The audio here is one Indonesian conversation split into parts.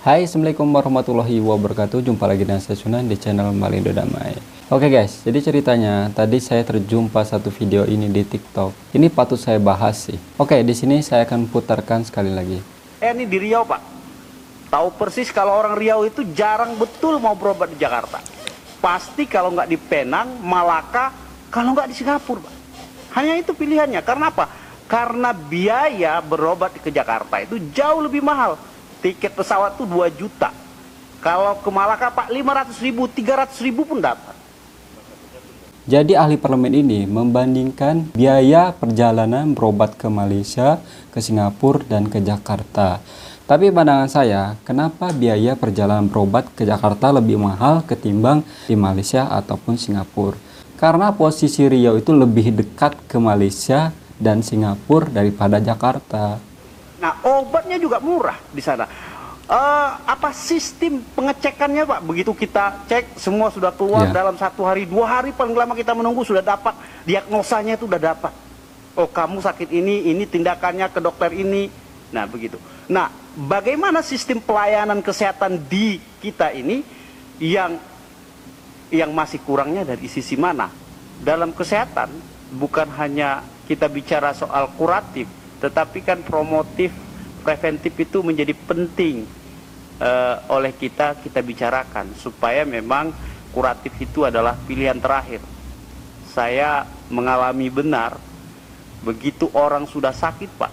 Hai, Assalamualaikum warahmatullahi wabarakatuh. Jumpa lagi dengan saya Sunan di channel Malindo Damai. Oke guys, jadi ceritanya tadi saya terjumpa satu video ini di TikTok. Ini patut saya bahas sih. Oke, di sini saya akan putarkan sekali lagi. Ini di Riau, Pak. Tahu persis kalau orang Riau itu jarang betul mau berobat di Jakarta. Pasti kalau nggak di Penang, Malaka, kalau nggak di Singapura, Pak. Hanya itu pilihannya. Karena apa? Karena biaya berobat ke Jakarta itu jauh lebih mahal. Tiket pesawat tuh 2 juta. Kalau ke Malaka, Pak, 500 ribu, 300 ribu pun dapat. Jadi ahli parlemen ini membandingkan biaya perjalanan berobat ke Malaysia, ke Singapura, dan ke Jakarta. Tapi pandangan saya, kenapa biaya perjalanan berobat ke Jakarta lebih mahal ketimbang di Malaysia ataupun Singapura? Karena posisi Riau itu lebih dekat ke Malaysia dan Singapura daripada Jakarta. Nah, obatnya juga murah di sana. Apa sistem pengecekannya, Pak? Begitu kita cek, semua sudah keluar dalam 1 hari, 2 hari paling lama kita menunggu sudah dapat diagnosanya, itu udah dapat. Oh, kamu sakit ini tindakannya ke dokter ini. Nah, begitu. Nah, bagaimana sistem pelayanan kesehatan di kita ini yang masih kurangnya dari sisi mana? Dalam kesehatan bukan hanya kita bicara soal kuratif, tetapi kan promotif, preventif itu menjadi penting oleh kita bicarakan, supaya memang kuratif itu adalah pilihan terakhir. Saya mengalami benar, begitu orang sudah sakit, Pak,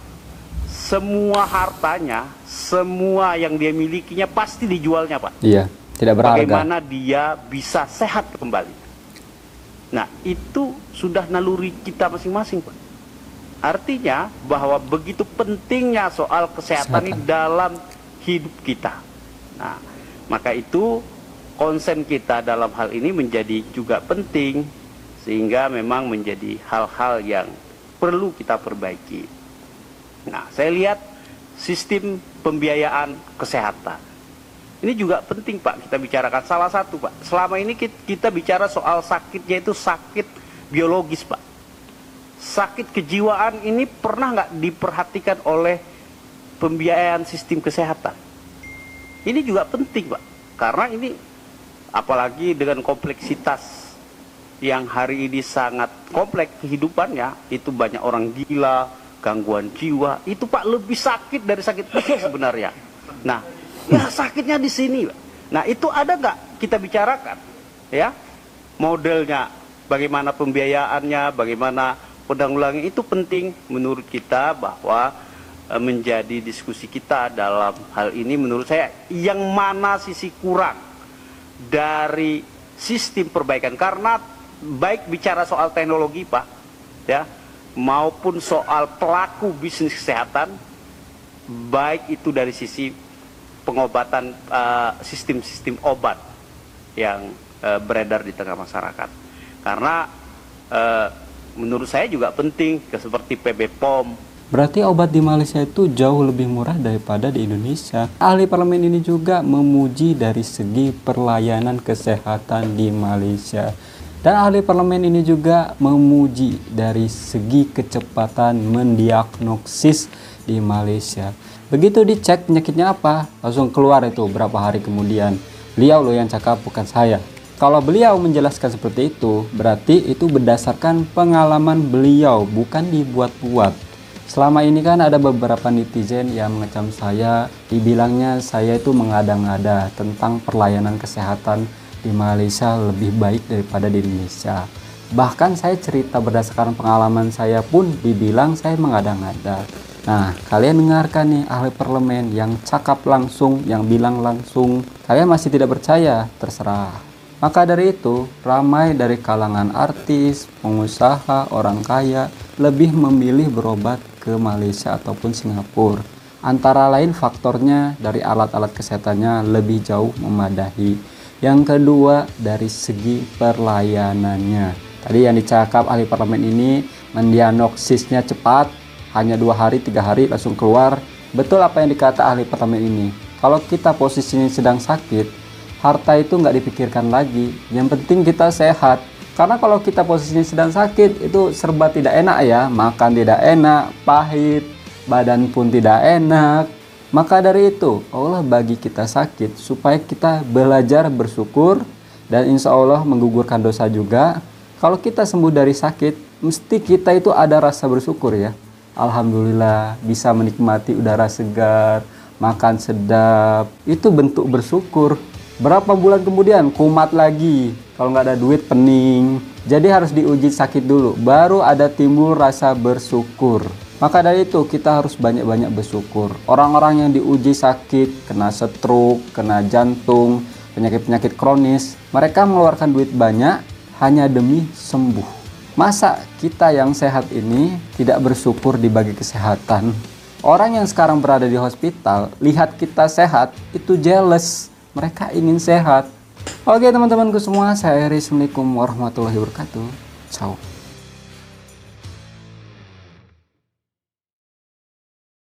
semua hartanya, semua yang dia milikinya pasti dijualnya, Pak. Iya, tidak berharga. Bagaimana dia bisa sehat kembali. Nah, itu sudah naluri kita masing-masing, Pak. Artinya bahwa begitu pentingnya soal kesehatan ini dalam hidup kita. Nah, maka itu konsen kita dalam hal ini menjadi juga penting, sehingga memang menjadi hal-hal yang perlu kita perbaiki. Nah, saya lihat sistem pembiayaan kesehatan. Ini juga penting, Pak, kita bicarakan. Salah satu, Pak, selama ini kita bicara soal sakitnya itu sakit biologis, Pak. Sakit kejiwaan ini pernah nggak diperhatikan oleh pembiayaan sistem kesehatan? Ini juga penting, Pak, karena ini apalagi dengan kompleksitas yang hari ini sangat kompleks kehidupannya, itu banyak orang gila, gangguan jiwa, itu, Pak, lebih sakit dari sakit fisik sebenarnya. Nah, ya sakitnya di sini, Pak. Nah, itu ada nggak kita bicarakan, ya, modelnya, bagaimana pembiayaannya, bagaimana penanggulangan, itu penting menurut kita bahwa menjadi diskusi kita dalam hal ini. Menurut saya yang mana sisi kurang dari sistem perbaikan, karena baik bicara soal teknologi, Pak, ya, maupun soal pelaku bisnis kesehatan, baik itu dari sisi pengobatan, sistem-sistem obat yang beredar di tengah masyarakat. Karena menurut saya juga penting, seperti PB POM. Berarti obat di Malaysia itu jauh lebih murah daripada di Indonesia. Ahli parlemen ini juga memuji dari segi pelayanan kesehatan di Malaysia. Dan ahli parlemen ini juga memuji dari segi kecepatan mendiagnosis di Malaysia. Begitu dicek penyakitnya apa, langsung keluar itu berapa hari kemudian. Beliau loh yang cakap, bukan saya. Kalau beliau menjelaskan seperti itu, berarti itu berdasarkan pengalaman beliau, bukan dibuat-buat. Selama ini kan ada beberapa netizen yang mengecam saya, dibilangnya saya itu mengada-ngada tentang pelayanan kesehatan di Malaysia lebih baik daripada di Indonesia. Bahkan saya cerita berdasarkan pengalaman saya pun dibilang saya mengada-ngada. Nah, kalian dengarkan nih ahli parlemen yang cakap langsung, yang bilang langsung. Kalian masih tidak percaya? Terserah. Maka dari itu, ramai dari kalangan artis, pengusaha, orang kaya lebih memilih berobat ke Malaysia ataupun Singapura. Antara lain faktornya dari alat-alat kesehatannya lebih jauh memadahi. Yang kedua, dari segi pelayanannya. Tadi yang dicakap ahli parlemen ini, mendiagnosisnya cepat, hanya 2 hari, 3 hari langsung keluar. Betul apa yang dikata ahli parlemen ini. Kalau kita posisinya sedang sakit, harta itu nggak dipikirkan lagi, yang penting kita sehat. Karena kalau kita posisinya sedang sakit, itu serba tidak enak ya, makan tidak enak, pahit, badan pun tidak enak, Maka dari itu, Allah bagi kita sakit supaya kita belajar bersyukur dan insya Allah menggugurkan dosa juga. Kalau kita sembuh dari sakit, mesti kita itu ada rasa bersyukur ya. Alhamdulillah bisa menikmati udara segar, makan sedap, itu bentuk bersyukur. Berapa bulan kemudian kumat lagi, kalau nggak ada duit pening. Jadi harus diuji sakit dulu, baru ada timbul rasa bersyukur. Maka dari itu kita harus banyak-banyak bersyukur. Orang-orang yang diuji sakit, kena stroke, kena jantung, penyakit-penyakit kronis, mereka mengeluarkan duit banyak hanya demi sembuh. Masa kita yang sehat ini tidak bersyukur dibagi kesehatan? Orang yang sekarang berada di hospital, lihat kita sehat, itu jealous. Mereka ingin sehat. Oke teman-temanku semua, saya Heri. Assalamualaikum warahmatullahi wabarakatuh. Ciao.